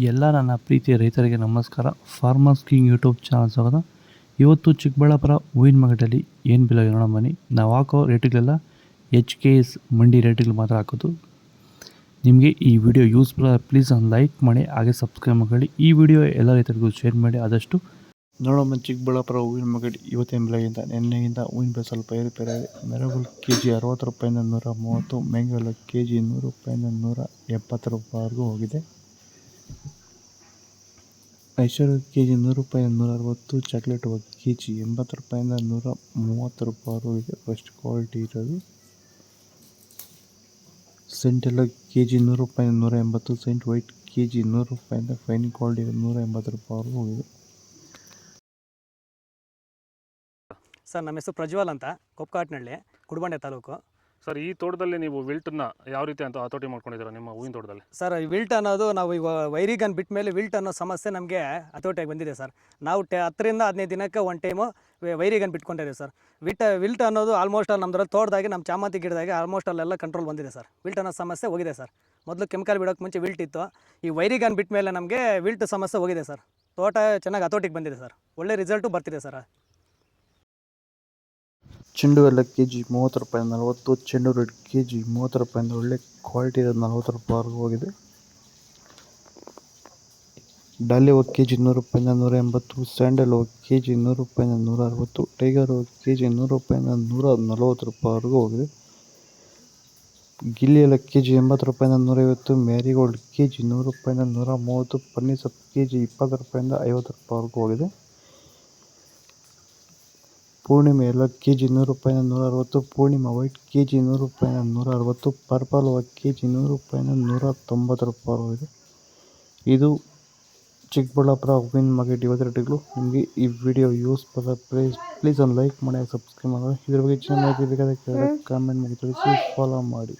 ಎಲ್ಲ ನನ್ನ ಪ್ರೀತಿಯ ರೈತರಿಗೆ ನಮಸ್ಕಾರ. ಫಾರ್ಮರ್ಸ್ ಕಿಂಗ್ ಯೂಟ್ಯೂಬ್ ಚಾನಲ್ ಸ್ವಾಗತ. ಇವತ್ತು ಚಿಕ್ಕಬಳ್ಳಾಪುರ ಹೂವಿನ ಮಾರ್ಕೆಟಲ್ಲಿ ಏನು ಬೆಲೆ ನೋಡೋಣ ಬನ್ನಿ. ನಾವು ಹಾಕೋ ರೇಟ್ಗಳೆಲ್ಲ HKS ಮಂಡಿ ರೇಟ್ಗಳು ಮಾತ್ರ ಹಾಕೋದು. ನಿಮಗೆ ಈ ವಿಡಿಯೋ ಯೂಸ್ಫುಲ್ ಪ್ಲೀಸ್ ಒಂದು ಲೈಕ್ ಮಾಡಿ, ಹಾಗೆ ಸಬ್ಸ್ಕ್ರೈಬ್ ಮಾಡಿ. ಈ ವಿಡಿಯೋ ಎಲ್ಲ ರೈತರಿಗೂ ಶೇರ್ ಮಾಡಿ ಆದಷ್ಟು. ನೋಡೋಣ ಚಿಕ್ಕಬಳ್ಳಾಪುರ ಹೂವಿನ ಮಾರ್ಕೆಟ್ ಇವತ್ತಿನ ಬೆಲೆಗಿಂತ ನಿನ್ನೆಗಿಂತ ಹೂವಿನ ಬೆಲೆ ಸ್ವಲ್ಪ ಏರುಪೇರಾಗಿದೆ. ಮೆರಗಲ್ KG 60 ರೂಪಾಯಿಂದ 130, ಮೆಂಗಲ್ KG 100 ರೂಪಾಯಿಂದ 170 ರೂಪಾಯಿವರೆಗೂ ಹೋಗಿದೆ. ಐಶ್ವರ್ಯ KG 100 ರೂಪಾಯಿಂದ 160, ಚಾಕ್ಲೇಟ್ KG 80 ರೂಪಾಯಿಂದ 130 ರೂಪಾಯಿವರೆಗೂ ಇದೆ. ಫಸ್ಟ್ ಕ್ವಾಲಿಟಿ ಇರೋದು ಸೆಂಟ್ ಎಲ್ಲ KG 100 ರೂಪಾಯಿಂದ 180, ಸೆಂಟ್ ವೈಟ್ KG 100 ರೂಪಾಯಿಂದ ಫೈನ್ ಕ್ವಾಲಿಟಿ 180 ರೂಪಾಯಿವರೆಗೂ ಇದೆ. ಸರ್, ನಮ್ಮ ಹೆಸರು ಪ್ರಜ್ವಲ್ ಅಂತ, ಕೊಪ್ಪಕಾಟ್ನಹಳ್ಳಿ, ಕುಡಬಂಡೆ ತಾಲೂಕು. ಸರ್, ಈ ತೋಟದಲ್ಲಿ ನೀವು ವಿಲ್ಟನ್ನ ಯಾವ ರೀತಿ ಅಂತ ಹತೋಟಿ ಮಾಡ್ಕೊಂಡಿದ್ದೀರಾ ನಿಮ್ಮ ಹೂವಿನ ತೋಟದಲ್ಲಿ? ಸರ್, ಈ ವಿಲ್ಟ್ ಅನ್ನೋದು ನಾವು ಈಗ ವೈರಿಗನ್ ಬಿಟ್ಟ ಮೇಲೆ ವಿಲ್ಟ್ ಅನ್ನೋ ಸಮಸ್ಯೆ ನಮಗೆ ಹತೋಟಿಯಾಗಿ ಬಂದಿದೆ ಸರ್. ನಾವು 10ರಿಂದ 15 ದಿನಕ್ಕೆ ಒಂದು ಟೈಮು ವೈರಿಗನ್ ಬಿಟ್ಕೊಂಡಿದ್ದೀವಿ ಸರ್. ವಿಲ್ಟ್ ಅನ್ನೋದು ಆಲ್ಮೋಸ್ಟ್ ನಮ್ಮದ್ರಲ್ಲಿ ತೋಟದಾಗಿ ನಮ್ಮ ಚಾಮಂತಿ ಗಿಡದಾಗಿ ಆಲ್ಮೋಸ್ಟ್ ಅಲ್ಲೆಲ್ಲ ಕಂಟ್ರೋಲ್ ಬಂದಿದೆ ಸರ್. ವಿಲ್ಟ್ ಅನ್ನೋ ಸಮಸ್ಯೆ ಹೋಗಿದೆ ಸರ್. ಮೊದಲು ಕೆಮಿಕಲ್ ಬಿಡೋಕ್ಕೆ ಮುಂಚೆ ವಿಲ್ಟ್ ಇತ್ತು. ಈ ವೈರಿಗನ್ ಬಿಟ್ಟ ಮೇಲೆ ನಮಗೆ ವಿಲ್ಟ್ ಸಮಸ್ಯೆ ಹೋಗಿದೆ ಸರ್. ತೋಟ ಚೆನ್ನಾಗಿ ಹತೋಟಿಗೆ ಬಂದಿದೆ ಸರ್. ಒಳ್ಳೆ ರಿಸಲ್ಟು ಬರ್ತಿದೆ ಸರ್. ಚೆಂಡು ಎಲ್ಲ KG 30 ರೂಪಾಯಿಂದ 40, ಚೆಂಡು ರೆಡ್ KG 30 ರೂಪಾಯಿಂದ ಒಳ್ಳೆ ಕ್ವಾಲಿಟಿ ಇರೋದು 40 ರೂಪಾಯಿವರೆಗೂ ಹೋಗಿದೆ. ಡಾಲಿ KG 100 ರೂಪಾಯಿಂದ 180, ಸ್ಯಾಂಡಲ್ KG 100 ರೂಪಾಯಿಂದ 160, ಟೈಗರ್ KG 100 ರೂಪಾಯಿಂದ 140 ರೂಪಾಯಿವರೆಗೂ ಹೋಗಿದೆ. ಗಿಲ್ಲಿ ಎಲ್ಲ KG 80 ರೂಪಾಯಿಂದ 150, ಮ್ಯಾರಿಗೋಲ್ಡ್ KG 100 ರೂಪಾಯಿಂದ 130, ಪನ್ನೀರ್ KG 20 ರೂಪಾಯಿಂದ 50 ರೂಪಾಯಿವರೆಗೂ ಹೋಗಿದೆ. ಪೂರ್ಣಿಮೆ ಎಲ್ಲ KG 100 ರೂಪಾಯಿಂದ 160, ಪೂರ್ಣಿಮಾ ವೈಟ್ KG 100 ರೂಪಾಯಿಂದ 160, ಪರ್ಪಲ್ KG 100 ರೂಪಾಯಿಂದ 190 ರೂಪಾಯಿವರೆಗೂ ಇದೆ. ಇದು ಚಿಕ್ಕಬಳ್ಳಾಪುರ ಹೂವಿನ ಮಾರ್ಕೆಟ್ ಇವತ್ತು ರೇಟ್ಗಳು. ನಿಮಗೆ ಈ ವಿಡಿಯೋ ಯೂಸ್ಫುಲ್ ಪ್ಲೀಸ್ ಒಂದು ಲೈಕ್ ಮಾಡಿ, ಸಬ್ಸ್ಕ್ರೈಬ್ ಮಾಡಿ. ಇದ್ರ ಬಗ್ಗೆ ಚೆನ್ನಾಗಿ ಬೇಕಾದ ಕಾಮೆಂಟ್ ಮಾಡಿ ತಿಳಿಸಿ, ಫಾಲೋ ಮಾಡಿ.